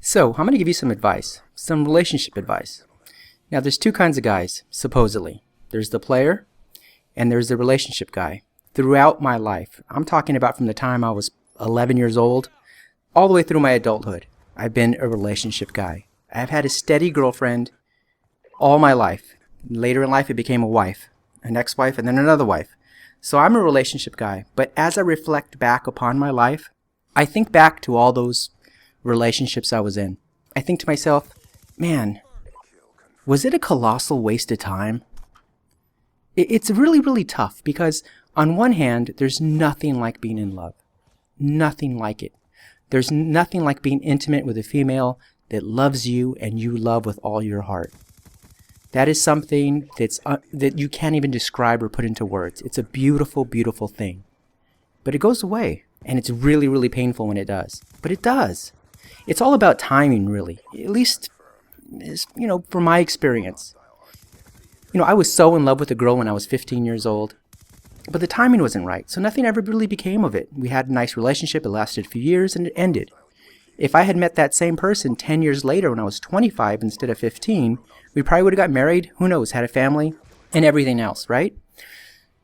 So, I'm going to give you some advice, some relationship advice. Now, there's two kinds of guys, supposedly. There's the player, and there's the relationship guy. Throughout my life, I'm talking about from the time I was 11 years old, all the way through my adulthood, I've been a relationship guy. I've had a steady girlfriend all my life. Later in life, it became a wife, an ex-wife, and then another wife. So I'm a relationship guy. But as I reflect back upon my life, I think back to all those relationships I was in. I think to myself, man, was it a colossal waste of time? It's really, really tough because on one hand, there's nothing like being in love. Nothing like it. There's nothing like being intimate with a female that loves you and you love with all your heart. That is something that you can't even describe or put into words. It's a beautiful, beautiful thing. But it goes away, and it's really, really painful when it does. But it does. It's all about timing, really. At least, from my experience. I was so in love with a girl when I was 15 years old, but the timing wasn't right, so nothing ever really became of it. We had a nice relationship, it lasted a few years, and it ended. If I had met that same person 10 years later when I was 25 instead of 15, we probably would have got married, who knows, had a family, and everything else, right?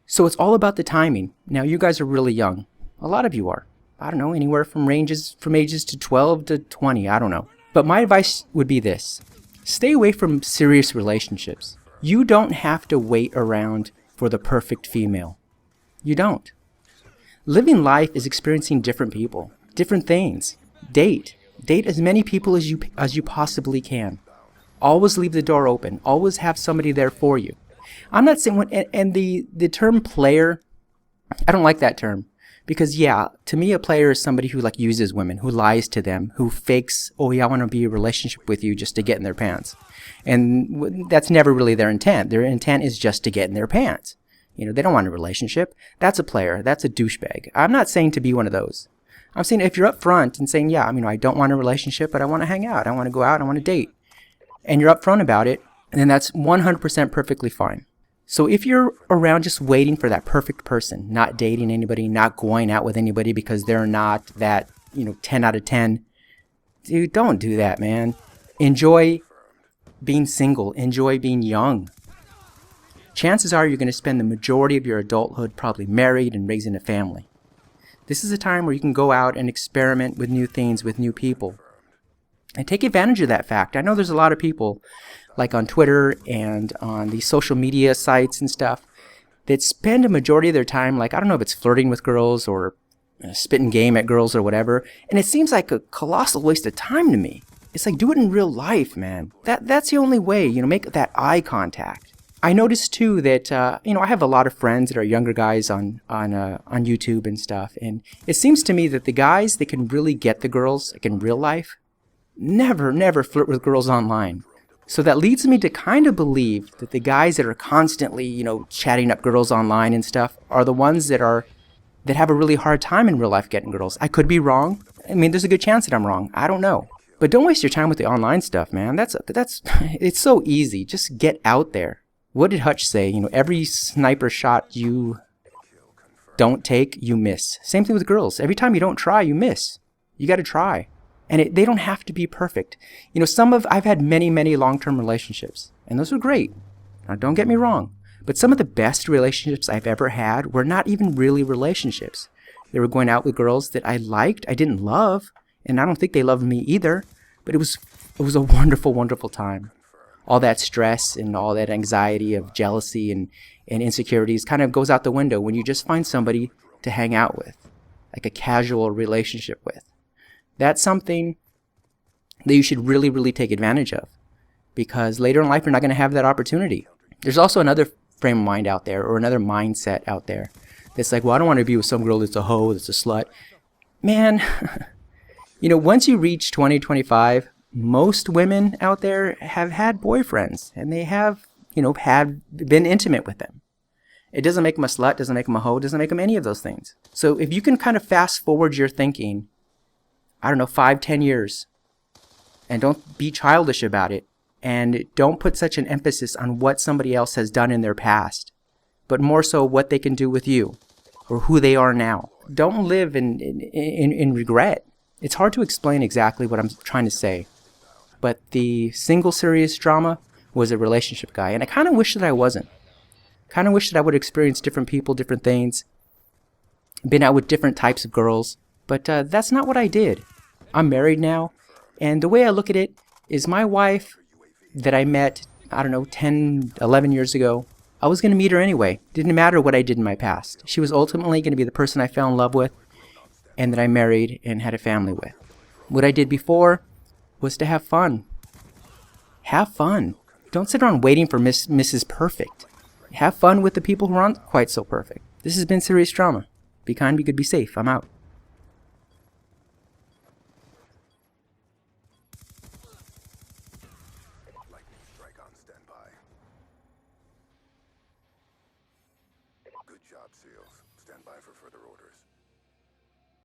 So it's all about the timing. Now, you guys are really young. A lot of you are. I don't know, anywhere from ages to 12 to 20, I don't know. But my advice would be this. Stay away from serious relationships. You don't have to wait around for the perfect female. You don't. Living life is experiencing different people, different things. Date as many people as you possibly can. Always leave the door open. Always have somebody there for you. I'm not saying and the term player, I don't like that term. Because to me a player is somebody who uses women, who lies to them, who fakes, oh yeah, I want to be in a relationship with you just to get in their pants. And that's never really their intent. Their intent is just to get in their pants. They don't want a relationship. That's a player. That's a douchebag. I'm not saying to be one of those. I'm saying if you're up front and saying, I don't want a relationship, but I want to hang out. I want to go out. I want to date. And you're up front about it, then that's 100% perfectly fine. So if you're around just waiting for that perfect person, not dating anybody, not going out with anybody because they're not that, 10 out of 10, dude, don't do that, man. Enjoy being single. Enjoy being young. Chances are you're going to spend the majority of your adulthood probably married and raising a family. This is a time where you can go out and experiment with new things, with new people. And take advantage of that fact. I know there's a lot of people, like on Twitter and on these social media sites and stuff, that spend a majority of their time, I don't know if it's flirting with girls or spitting game at girls or whatever, and it seems like a colossal waste of time to me. It's do it in real life, man. That's the only way, make that eye contact. I noticed too that, I have a lot of friends that are younger guys on YouTube and stuff, and it seems to me that the guys that can really get the girls, in real life, never flirt with girls online. So that leads me to kind of believe that the guys that are constantly, chatting up girls online and stuff are the ones that have a really hard time in real life getting girls. I could be wrong. I mean, there's a good chance that I'm wrong. I don't know. But don't waste your time with the online stuff, man. It's so easy. Just get out there. What did Hutch say? Every sniper shot you don't take, you miss. Same thing with girls. Every time you don't try, you miss. You got to try. And they don't have to be perfect. I've had many, many long-term relationships, and those were great. Now, don't get me wrong, but some of the best relationships I've ever had were not even really relationships. They were going out with girls that I liked, I didn't love, and I don't think they loved me either, but it was a wonderful, wonderful time. All that stress and all that anxiety of jealousy and insecurities kind of goes out the window when you just find somebody to hang out with, like a casual relationship with. That's something that you should really, really take advantage of, because later in life, you're not going to have that opportunity. There's also another frame of mind out there, or another mindset out there that's well, I don't want to be with some girl that's a hoe, that's a slut. Man, once you reach 20, 25, most women out there have had boyfriends, and they have, been intimate with them. It doesn't make them a slut, doesn't make them a hoe, doesn't make them any of those things. So if you can kind of fast forward your thinking, 5, 10 years, and don't be childish about it, and don't put such an emphasis on what somebody else has done in their past, but more so what they can do with you, or who they are now. Don't live in regret. It's hard to explain exactly what I'm trying to say, but the single serious drama was a relationship guy, and I kind of wish that I wasn't. Kind of wish that I would experience different people, different things, been out with different types of girls, but that's not what I did. I'm married now, and the way I look at it is my wife that I met, I don't know, 10, 11 years ago, I was going to meet her anyway. Didn't matter what I did in my past. She was ultimately going to be the person I fell in love with and that I married and had a family with. What I did before was to have fun. Have fun. Don't sit around waiting for Mrs. Perfect. Have fun with the people who aren't quite so perfect. This has been Serious Drama. Be kind, be good, be safe. I'm out.